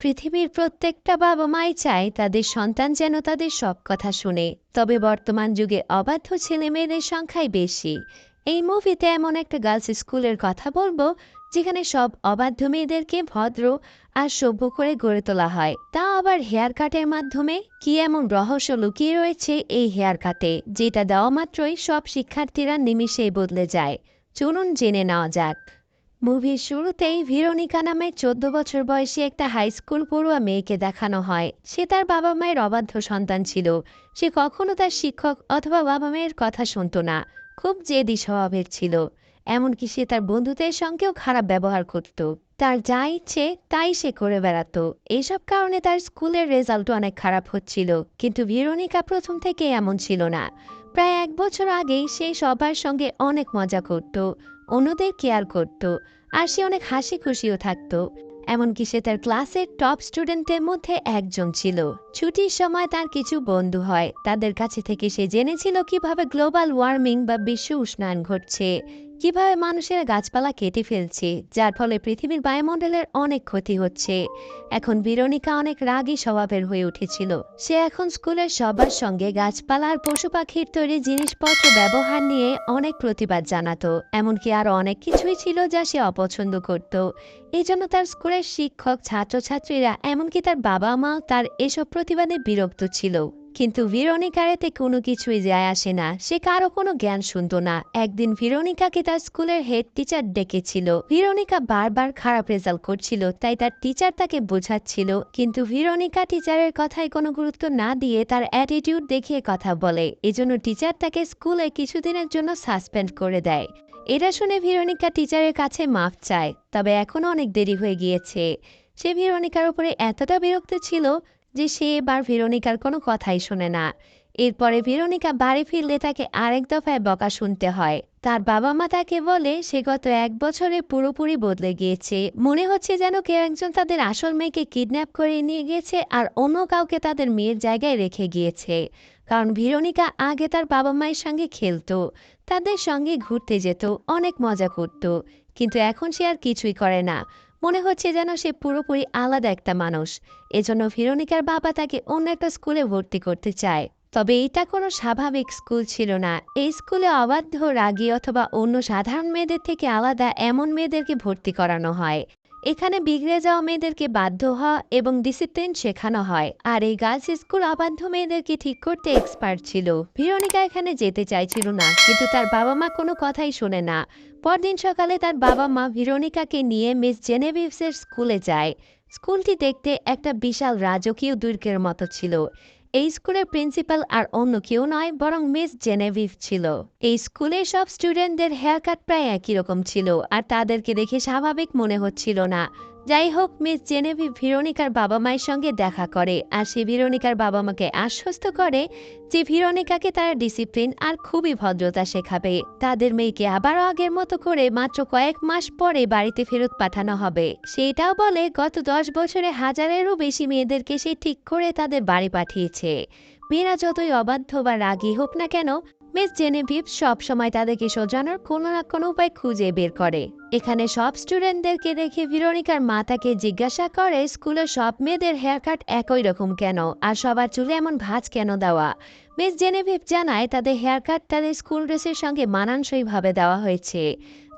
পৃথিবীর প্রত্যেকটা বাবা-মাই চায় তাদের সন্তান যেন তাদের সব কথা শুনে। তবে বর্তমান যুগে অবাধ্য ছেলেমেয়েদের সংখ্যাই বেশি। এই মুভিতে এমন একটা গার্লস স্কুলের কথা বলবো, যেখানে সব অবাধ্য মেয়েদেরকে ভদ্র আর সভ্য করে গড়ে তোলা হয়, তা আবার হেয়ার কাটের মাধ্যমে। কি এমন রহস্য লুকিয়ে রয়েছে এই হেয়ার কাটে, যেটা দেওয়া মাত্রই সব শিক্ষার্থীরা নিমিষেই বদলে যায়? চলুন জেনে নেওয়া যাক। মুভির শুরুতেই ভেরোনিকা নামে ১৪ বছর বয়সী একটা হাই স্কুল পড়ুয়া মেয়েকে দেখানো হয়। সে তার বাবা মায়ের অবাধ্য সন্তান ছিল। সে কখনো তার শিক্ষক অথবা বাবা মায়ের কথা শুনতো না। খুব জেদি স্বভাবের ছিল। এমনকি সে তার বন্ধুদের সঙ্গেও খারাপ ব্যবহার করত। তার যা ইচ্ছে তাই সে করে বেড়াতো। এইসব কারণে তার স্কুলের রেজাল্ট অনেক খারাপ হচ্ছিল। কিন্তু ভেরোনিকা প্রথম থেকে এমন ছিল না। প্রায় ১ বছর আগেই সে সবার সঙ্গে অনেক মজা করত, অন্যদের কেয়ার করত, আর সে অনেক হাসি খুশিও থাকত। এমনকি সে তার ক্লাসের টপ স্টুডেন্টের মধ্যে একজন ছিল। ছুটির সময় তার কিছু বন্ধু হয়, তাদের কাছে থেকে সে জেনেছিল কিভাবে গ্লোবাল ওয়ার্মিং বা বিশ্ব উষ্ণায়ন ঘটছে, কিভাবে মানুষেরা গাছপালা কেটে ফেলছে, যার ফলে পৃথিবীর বায়ুমণ্ডলের অনেক ক্ষতি হচ্ছে। এখন ভেরোনিকা অনেক রাগী স্বভাবের হয়ে উঠেছিল। সে এখন স্কুলের সবার সঙ্গে গাছপালা আর পশু পাখির তৈরি জিনিসপত্র ব্যবহার নিয়ে অনেক প্রতিবাদ জানাতো। এমনকি আরো অনেক কিছুই ছিল যা সে অপছন্দ করত। এই জন্য তার স্কুলের শিক্ষক, ছাত্রছাত্রীরা, এমনকি তার বাবা মা তার এসব প্রতিবাদে বিরক্ত ছিল। কিন্তু ভেরোনিকার এতে কোনো কিছুই যায় আসে না। সে কারো কোনো জ্ঞান শুনত না। একদিন ভেরোনিকাকে তার স্কুলের হেড টিচার ডেকেছিল। ভেরোনিকা বারবার খারাপ রেজাল্ট করছিল, তাই তার টিচার তাকে বোঝাচ্ছিল। কিন্তু ভেরোনিকা টিচারের কথায় কোনো গুরুত্ব না দিয়ে তার অ্যাটিটিউড দেখিয়ে কথা বলে। এজন্য টিচার তাকে স্কুলে কিছুদিনের জন্য সাসপেন্ড করে দেয়। এটা শুনে ভেরোনিকা টিচারের কাছে মাফ চায়, তবে এখনো অনেক দেরি হয়ে গিয়েছে। সে ভেরোনিকার উপরে এতটা বিরক্ত ছিল যে সে এবার ভেরোনিকার কোনো কথাই শোনে না। এরপরে ভেরোনিকা বাড়ি ফিরলে তাকে আরেক দফায় বকা শুনতে হয়। তার বাবা মা তাকে বলে সে গত ১ বছরে পুরোপুরি বদলে গিয়েছে। মনে হচ্ছে যেন কেউ একজন তাদের আসল মেয়েকে কিডন্যাপ করে নিয়ে গিয়েছে আর অন্য কাউকে তাদের মেয়ের জায়গায় রেখে গিয়েছে। কারণ ভেরোনিকা আগে তার বাবা মায়ের সঙ্গে খেলতো, তাদের সঙ্গে ঘুরতে যেত, অনেক মজা করত। কিন্তু এখন সে আর কিছুই করে না। মনে হচ্ছে যেন সে পুরোপুরি আলাদা একটা মানুষ। এজন্য ভেরোনিকার বাবা তাকে অন্য একটা স্কুলে ভর্তি করতে চায়। তবে এটা কোনো স্বাভাবিক স্কুল ছিল না। এই স্কুলে অবাধ্য, রাগী অথবা অন্য সাধারণ মেয়েদের থেকে আলাদা এমন মেয়েদেরকে ভর্তি করানো হয়। এখানে বিগড়ে যাওয়া মেয়েদেরকে বাধ্য হওয়া এবং ডিসিপ্লিন শেখানো হয়। আর এই গার্লস স্কুল অবাধ্য মেয়েদেরকে ঠিক করতে এক্সপার্ট ছিল। ভেরোনিকা এখানে যেতে চাইছিল না, কিন্তু তার বাবা মা কোনো কথাই শোনে না। পরদিন সকালে তার বাবা মা ভেরোনিকাকে নিয়ে মিস জেনেভিভসের স্কুলে যায়। স্কুলটি দেখতে একটা বিশাল রাজকীয় দুর্গের মতো ছিল। এই স্কুলের প্রিন্সিপাল আর অন্য কেউ নয়, বরং মিস জেনেভিভ ছিল। এই স্কুলের সব স্টুডেন্টদের হেয়ার কাট প্রায় একই রকম ছিল, আর তাদেরকে দেখে স্বাভাবিক মনে হচ্ছিল না। যাই হোক, মিস জেনেভিভ ভেরোনিকার বাবা মায়ের সঙ্গে দেখা করে, আর সে ভেরোনিকার বাবা মাকে আশ্বস্ত করে যে ভেরোনিকাকে তারা ডিসিপ্লিন আর খুবই ভদ্রতা শেখাবে। তাদের মেয়েকে আবারও আগের মতো করে মাত্র কয়েক মাস পরে বাড়িতে ফেরত পাঠানো হবে। সেটাও বলে গত ১০ বছরে হাজারেরও বেশি মেয়েদেরকে সে ঠিক করে তাদের বাড়ি পাঠিয়েছে। মেয়েরা যতই অবাধ্য বা রাগী হোক না কেন, মিস জেনেভিভ সব সময় তাদেরকে সোজানোর কোনো না কোনো উপায় খুঁজে বের করে। এখানে সব স্টুডেন্টদেরকে দেখে ভেরোনিকার মা তাকে জিজ্ঞাসা করে স্কুলের সব মেয়েদের হেয়ার কাট একই রকম কেন, আর সবার চুলে এমন ভাঁজ কেন দেওয়া। মিস জেনেভিভ জানায় তাদের হেয়ার কাট তাদের স্কুল ড্রেসের সঙ্গে মানানসইভাবে দেওয়া হয়েছে,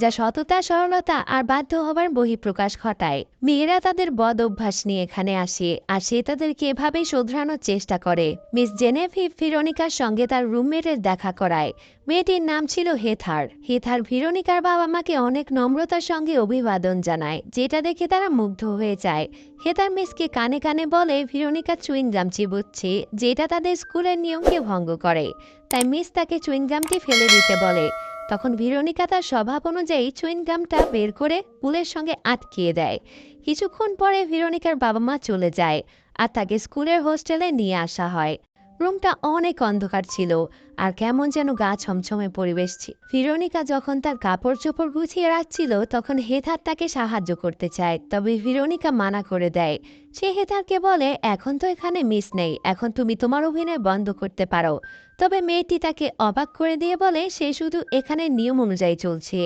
যা সততা, সরলতা আর বাধ্য হবার বহিঃপ্রকাশ ঘটায়। মেয়েরা তাদের বদ অভ্যাস নিয়ে এখানে আসে, আর সে তাদেরকে এভাবেই শোধরানোর চেষ্টা করে। মিস জেনেভিভ ভেরোনিকার সঙ্গে তার রুমমেটের দেখা করায়। মেয়েটির নাম ছিল হেথার। হেথার ভেরোনিকার বাবা মাকে অনেক নম্রতার সঙ্গে অভিবাদন জানায়, যেটা দেখে তারা মুগ্ধ হয়ে যায়। হেথার মিসকে কানে কানে বলে ভেরোনিকা চুইংগাম চিবুচ্ছে, যেটা তাদের স্কুলের নিয়মকে ভঙ্গ করে। তাই মিস তাকে চুইংগামটি ফেলে দিতে বলে। তখন ভেরোনিকা তার স্বভাব অনুযায়ী চুইংগামটা বের করে পুলের সঙ্গে আটকিয়ে দেয়। কিছুক্ষণ পরে ভেরোনিকার বাবা মা চলে যায়, আর তাকে স্কুলের হোস্টেলে নিয়ে আসা হয়। রুমটা অনেক অন্ধকার ছিল, আর কেমন যেন গা ছমছমে পরিবেশ ছিল। ভেরোনিকা যখন তার কাপড় চোপড় গুছিয়ে রাখছিল, তখন হেথার তাকে সাহায্য করতে চায়, তবে ভেরোনিকা মানা করে দেয়। সে হেথারকে বলে এখন তো এখানে মিস নেই, এখন তুমি তোমার অভিনয় বন্ধ করতে পারো। তবে মেয়েটি তাকে অবাক করে দিয়ে বলে সে শুধু এখানে নিয়ম অনুযায়ী চলছে।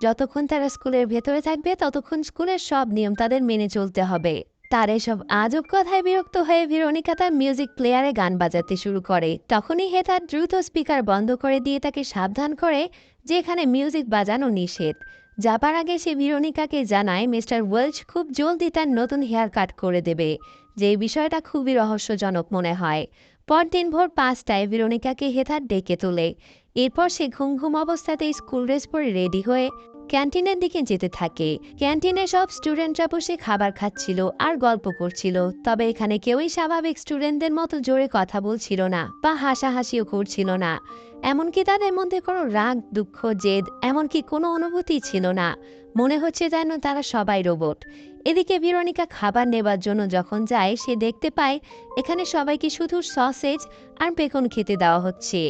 যতক্ষণ তারা স্কুলের ভেতরে থাকবে ততক্ষণ স্কুলের সব নিয়ম তাদের মেনে চলতে হবে। তার এসব আজব কথায় বিরক্ত হয়ে ভেরোনিকা তার মিউজিক প্লেয়ারে গান বাজাতে শুরু করে। তখনই হেথার দ্রুত স্পিকার বন্ধ করে দিয়ে তাকে সাবধান করে যে এখানে মিউজিক বাজানো নিষেধ। যাবার আগে সে ভেরোনিকাকে জানায় মিস্টার ওয়েলচ খুব জলদি তার নতুন হেয়ার কাট করে দেবে, যে বিষয়টা খুবই রহস্যজনক মনে হয়। পরদিন ভোর 5টায় ভেরোনিকাকে হেথার ডেকে তোলে। এরপর সে ঘুম ঘুম অবস্থাতেই স্কুল ড্রেস পরে রেডি হয়ে ক্যান্টিনের দিকে যেতে থাকে। ক্যান্টিনে সব স্টুডেন্টরা বসে খাবার খাচ্ছিল আর গল্প করছিল, তবে এখানে কেউই স্বাভাবিক স্টুডেন্টদের মতো জোরে কথা বলছিল না বা হাসাহাসিও করছিল না। এমনকি তাদের মধ্যে কোনো রাগ, দুঃখ, জেদ এমনকি কোনো অনুভূতি ছিল না। মনে হচ্ছে যেন তারা সবাই রোবট। এদিকে ভেরোনিকা খাবার নেবার জন্য যখন যায়, সে দেখতে পায় এখানে সবাইকে শুধু সসেজ আর বেকন খেতে দেওয়া হচ্ছে।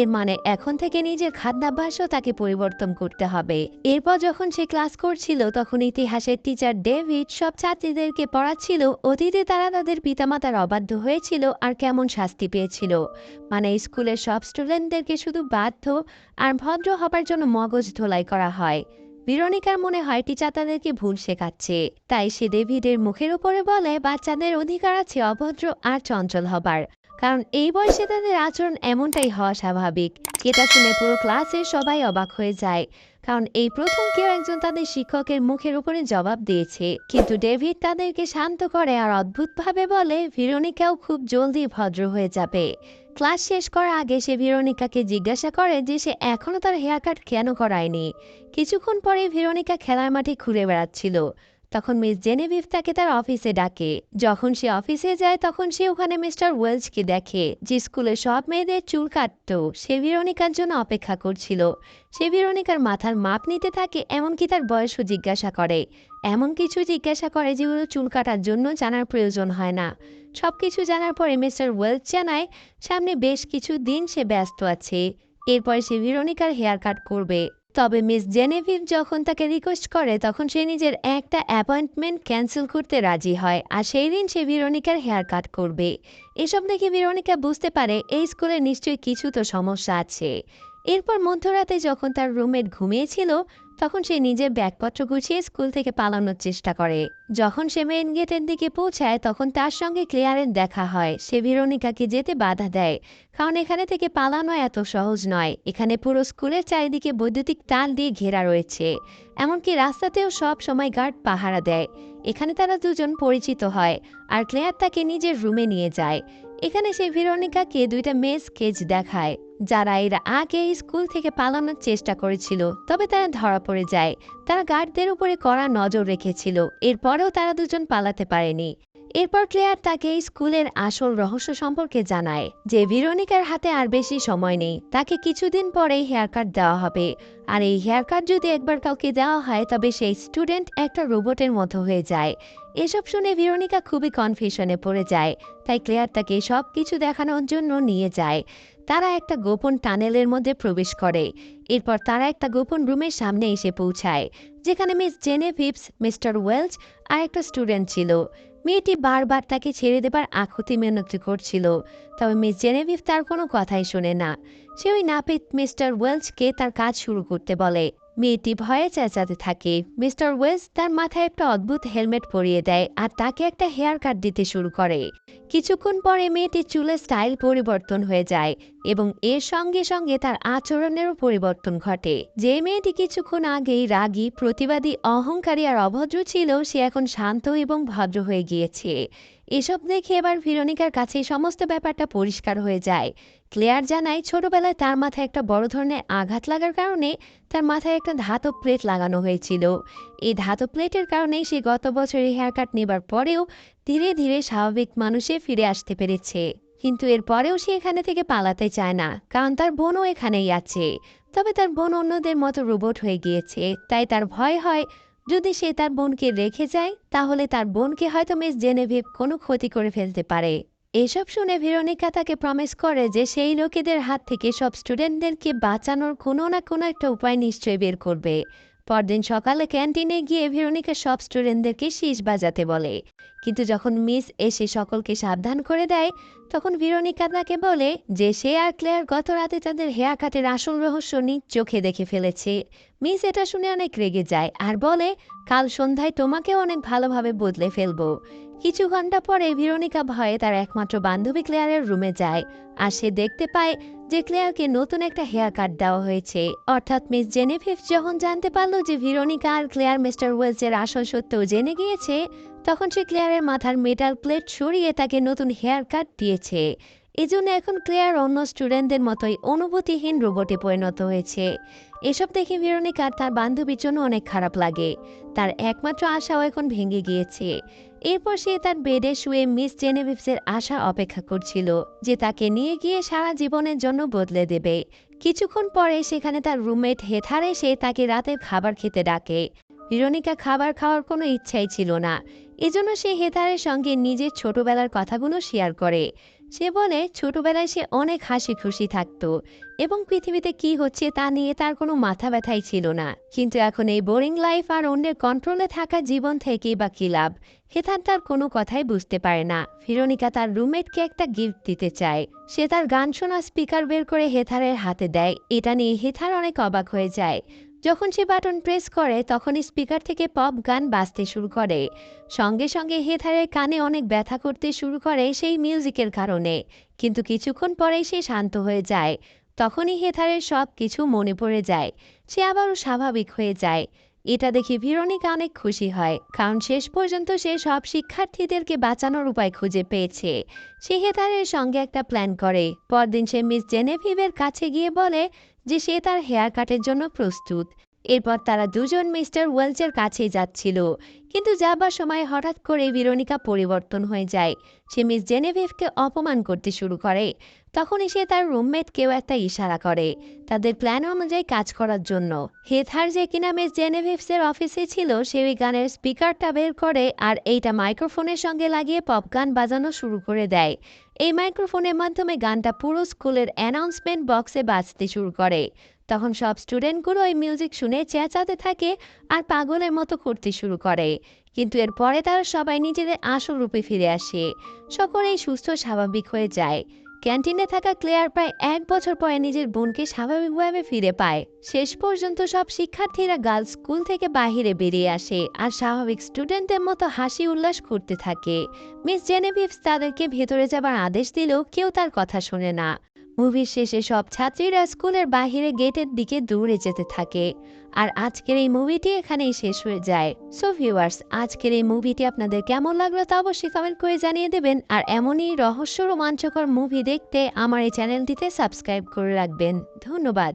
এর মানে এখন থেকে নিজের খাদ্যাভ্যাসও তাকে পরিবর্তন করতে হবে। এরপর যখন সে ক্লাস করছিল, তখন ইতিহাসের টিচার ডেভিড সব ছাত্রীদেরকে পড়াচ্ছিল অতীতে তারা তাদের পিতামাতার অবাধ্য হয়েছিল আর কেমন শাস্তি পেয়েছিল। মানে স্কুলের সব স্টুডেন্টদেরকে শুধু বাধ্য আর ভদ্র হবার জন্য মগজ ধোলাই করা হয়। ভেরোনিকার মনে হয় টিচার তাদেরকে ভুল শেখাচ্ছে, তাই সে ডেভিডের মুখের উপরে বলে বাচ্চাদের অধিকার আছে অভদ্র আর চঞ্চল হবার, কারণ এই বয়সে তাদের আচরণ এমনটাই হওয়া স্বাভাবিক। এটা শুনে পুরো ক্লাসের সবাই অবাক হয়ে যায়, কারণ এই প্রথম কেউ একজন তাদের শিক্ষকের মুখের উপরে জবাব দিয়েছে। কিন্তু ডেভিড তাদেরকে শান্ত করে আর অদ্ভুতভাবে বলে ভেরোনিকাও খুব জলদি ভদ্র হয়ে যাবে। ক্লাস শেষ করার আগে সে ভেরোনিকাকে জিজ্ঞাসা করে যে সে এখনো তার হেয়ার কাট কেন করায়নি। কিছুক্ষণ পরে ভেরোনিকা খেলার মাঠে ঘুরে বেড়াচ্ছিল। তখন মিস জেনেভিভ তাকে তার অফিসে ডাকে। যখন সে অফিসে যায়, তখন সে ওখানে মিস্টার ওয়েলচকে দেখে, যে স্কুলের সব মেয়েদের চুল কাটত। সে ভেরোনিকার জন্য অপেক্ষা করছিল। সে ভেরোনিকার মাথার মাপ নিতে থাকে, এমনকি তার বয়সও জিজ্ঞাসা করে। এমন কিছু জিজ্ঞাসা করে যেগুলো চুল কাটার জন্য জানার প্রয়োজন হয় না। সবকিছু জানার পরে মিস্টার ওয়েলচ জানায় সামনে বেশ কিছু দিন সে ব্যস্ত আছে। এরপর সে ভেরোনিকার হেয়ার কাট করবে। তবে মিস জেনেভিভ যখন তাকে রিকোয়েস্ট করে, তখন সে নিজের একটা অ্যাপয়েন্টমেন্ট ক্যান্সেল করতে রাজি হয়, আর সেই দিন সে ভেরোনিকার হেয়ার কাট করবে। এসব দেখে ভেরোনিকা বুঝতে পারে এই স্কুলে নিশ্চয়ই কিছু তো সমস্যা আছে। এরপর মধ্যরাতে যখন তার রুমমেট ঘুমিয়েছিল, তখন সে নিজের ব্যাগপত্র গুছিয়ে স্কুল থেকে পালানোর চেষ্টা করে। যখন সে মেইন গেটের দিকে পৌঁছায়, তখন তার সঙ্গে ক্লেয়ারের দেখা হয়। সে ভেরোনিকাকে যেতে বাধা দেয়, কারণ এখানে থেকে পালানো এত সহজ নয়। এখানে পুরো স্কুলের চারিদিকে বৈদ্যুতিক তার দিয়ে ঘেরা রয়েছে, এমনকি রাস্তাতেও সব সময় গার্ড পাহারা দেয়। এখানে তারা দুজন পরিচিত হয়, আর ক্লেয়ার তাকে নিজের রুমে নিয়ে যায়। এখানে সে ভেরোনিকাকে দুইটা মেয়ে স্কেচ দেখায়, যারা এর আগে স্কুল থেকে পালানোর চেষ্টা করেছিল, তবে তারা ধরা পড়ে যায়। তারা গার্ডদের উপরে কড়া নজর রেখেছিল, এরপরেও তারা দুজন পালাতে পারেনি। এরপর ক্লেয়ার তাকে স্কুলের আসল রহস্য সম্পর্কে জানায়, যে ভেরোনিকার হাতে আর বেশি সময় নেই, তাকে কিছুদিন পরেই হেয়ার কাট দেওয়া হবে। আর এই হেয়ার কাট যদি একবার কাউকে দেওয়া হয়, তবে সেই স্টুডেন্ট একটা রোবটের মতো হয়ে যায়। এসব শুনে ভেরোনিকা খুবই কনফিউশনে পড়ে যায়, তাই ক্লেয়ার তাকে সব কিছু দেখানোর জন্য নিয়ে যায়। তারা একটা গোপন টানেলের মধ্যে প্রবেশ করে। এরপর তারা একটা গোপন রুমের সামনে এসে পৌঁছায়, যেখানে মিস জেনেভিভস, মিস্টার ওয়েলচ আর একটা স্টুডেন্ট ছিল। মেয়েটি বারবার তাকে ছেড়ে দেবার আকুতি মিনতি করছিল, তবে মিস জেনেভিভ তার কোনো কথাই শোনে না। সে ওই নাপিত মিস্টার ওয়েলচকে তার কাজ শুরু করতে বলে। মেয়েটি ভয়ে চেঁচাতে থাকে। মিস্টার ওয়েলচ তার মাথায় একটা অদ্ভুত হেলমেট পরিয়ে দেয় আর তাকে একটা হেয়ার কাট দিতে শুরু করে। কিছুক্ষণ পরে মেয়েটির চুলের স্টাইল পরিবর্তন হয়ে যায়, এবং এর সঙ্গে সঙ্গে তার আচরণেরও পরিবর্তন ঘটে। যে মেয়েটি কিছুক্ষণ আগেই রাগী, প্রতিবাদী, অহংকারী আর অভদ্র ছিল, সে এখন শান্ত এবং ভদ্র হয়ে গিয়েছে। এসব দেখে এবার ভেরোনিকার কাছে সমস্ত ব্যাপারটা পরিষ্কার হয়ে যায়। ক্লেয়ার জানায় ছোটবেলায় তার মাথায় একটা বড় ধরনের আঘাত লাগার কারণে তার মাথায় একটা ধাতব প্লেট লাগানো হয়েছিল। এই ধাতব প্লেটের কারণেই সে গত বছরে হেয়ার কাট নেবার পরেও ধীরে ধীরে স্বাভাবিক মানুষে ফিরে আসতে পেরেছে। কিন্তু এরপরেও সে এখানে থেকে পালাতে চায় না, কারণ তার বোনও এখানেই আছে। তবে তার বোন অন্যদের মতো রোবট হয়ে গিয়েছে, তাই তার ভয় হয় যদি সে তার বোনকে রেখে যায়, তাহলে তার বোনকে হয়তো মিস জেনেভিভ কোনো ক্ষতি করে ফেলতে পারে। এসব শুনে ভেরোনিকা তাকে প্রমিস করে যে সেই লোকেদের হাত থেকে সব স্টুডেন্টদেরকে বাঁচানোর কোনো না কোনো একটা উপায় নিশ্চয়ই বের করবে। পরদিন সকালে ক্যান্টিনে গিয়ে ভেরোনিকা সব স্টুডেন্টদেরকে শীষ বাজাতে বলে। কিন্তু যখন মিস এসে সকলকে সাবধান করে দেয়, তখন ভেরোনিকা তাকে বলে যে সে আর ক্লেয়ার গত রাতে তাদের হেয়ার কাটের আসল রহস্য নিজ চোখে দেখে ফেলেছে। মিস এটা শুনে অনেক রেগে যায় আর বলে, কাল সন্ধ্যায় তোমাকেও অনেক ভালোভাবে বদলে ফেলবো। কিছু ঘন্টা পরে ভেরোনিকা ভয়ে তার একমাত্র বান্ধবী ক্লেয়ারের রুমে যায়। আর সে দেখতে পায় যে ক্লেয়ারকে নতুন একটা হেয়ার কাট দেওয়া হয়েছে। অর্থাৎ মিস জেনেভিভ যখন জানতে পারলো যে ভেরোনিকা আর ক্লেয়ার মিস্টার ওয়েলসের আসল সত্য জেনে গিয়েছে, তখন সে ক্লেয়ারের মাথার মেটাল প্লেট সরিয়ে তাকে নতুন হেয়ার কাট দিয়েছে। এজন্য এখন ক্লেয়ার অন্য স্টুডেন্টদের মতোই অনুভূতিহীন রোবটে পরিণত হয়েছে। এসব দেখে ভেরোনিকা তার বান্ধবীর জন্য অনেক খারাপ লাগে। তার একমাত্র আশাও এখন ভেঙে গিয়েছে। এরপর সে তার বেডে শুয়ে মিস জেনেভিভসের আশা অপেক্ষা করছিল যে তাকে নিয়ে গিয়ে সারা জীবনের জন্য বদলে দেবে। কিছুক্ষণ পরে সেখানে তার রুমমেট হেথার এসে তাকে রাতের খাবার খেতে ডাকে। ভেরোনিকা খাবার খাওয়ার কোনো ইচ্ছাই ছিল না। এজন্য সে হেথারের সঙ্গে নিজের ছোটবেলার কথাগুলো শেয়ার করে। সে বলে ছোটবেলায় সে অনেক হাসি খুশি থাকত এবং পৃথিবীতে কি হচ্ছে তা নিয়ে তার কোনো মাথা ব্যথাই ছিল না। কিন্তু এখন এই বোরিং লাইফ আর অন্যের কন্ট্রোলে থাকা জীবন থেকেই বা কি লাভ? হেথার তার কোনো কথাই বুঝতে পারে না। ভেরোনিকা তার রুমমেটকে একটা গিফট দিতে চায়। সে তার গান শোনা স্পিকার বের করে হেথারের হাতে দেয়। এটা নিয়ে হেথার অনেক অবাক হয়ে যায়। যখন সে বাটন প্রেস করে তখনই স্পিকার থেকে পপ গান বাজতে শুরু করে। সঙ্গে সঙ্গে হেথারের কানে অনেক ব্যথা করতে শুরু করে সেই মিউজিকের কারণে। কিন্তু কিছুক্ষণ পরেই সে শান্ত হয়ে যায়। তখনই হেথারের সব কিছু মনে পড়ে যায়। সে আবারও স্বাভাবিক হয়ে যায়। এটা দেখে ভেরোনিকা অনেক খুশি হয়, কারণ শেষ পর্যন্ত সে সব শিক্ষার্থীদেরকে বাঁচানোর উপায় খুঁজে পেয়েছে। সে হেথারের সঙ্গে একটা প্ল্যান করে। পরদিন সে মিস জেনেভিভের কাছে গিয়ে বলে যে সে তার হেয়ার কাটের জন্য প্রস্তুত। এরপর তারা দুজন মিস্টার ওয়েলসের কাছেই যাচ্ছিল। কিন্তু যাবার সময় হঠাৎ করে ভেরোনিকা পরিবর্তন হয়ে যায়। সে মিস জেনেভিভকে অপমান করতে শুরু করে। তখনই সে তার রুমমেটকেও একটা ইশারা করে তাদের প্ল্যান অনুযায়ী কাজ করার জন্য। হেথার যে কিনা মিস জেনেভিভসের অফিসে ছিল, সে ওই গানের স্পিকারটা বের করে আর এইটা মাইক্রোফোনের সঙ্গে লাগিয়ে পপ গান বাজানো শুরু করে দেয়। এই মাইক্রোফোনের মাধ্যমে গানটা পুরো স্কুলের অ্যানাউন্সমেন্ট বক্সে বাজতে শুরু করে। তখন সব স্টুডেন্টগুলো ওই মিউজিক শুনে চেঁচাতে থাকে আর পাগলের মতো করতে শুরু করে। কিন্তু এরপরে তারা সবাই নিজেদের আসল রূপে ফিরে আসে। সকলেই সুস্থ স্বাভাবিক হয়ে যায়। ক্যান্টিনে থাকা ক্লেয়ার প্রায় 1 বছর পরে নিজের বোনকে স্বাভাবিকভাবে ফিরে পায়। শেষ পর্যন্ত সব শিক্ষার্থীরা গার্লস স্কুল থেকে বাইরে বেরিয়ে আসে আর স্বাভাবিক স্টুডেন্টদের মতো হাসি উল্লাস করতে থাকে। মিস জেনেভিভস তাদেরকে ভেতরে যাবার আদেশ দিলেও কেউ তার কথা শোনে না। মুভির শেষে সব ছাত্রীরা স্কুলের বাহিরে গেটের দিকে দৌড়ে যেতে থাকে। আর আজকের এই মুভিটি এখানেই শেষ হয়ে যায়। সো ভিউয়ার্স, আজকের এই মুভিটি আপনাদের কেমন লাগলো তা অবশ্যই কমেন্ট করে জানিয়ে দেবেন। আর এমনই রহস্য রোমাঞ্চকর মুভি দেখতে আমার এই চ্যানেলটিতে সাবস্ক্রাইব করে রাখবেন। ধন্যবাদ।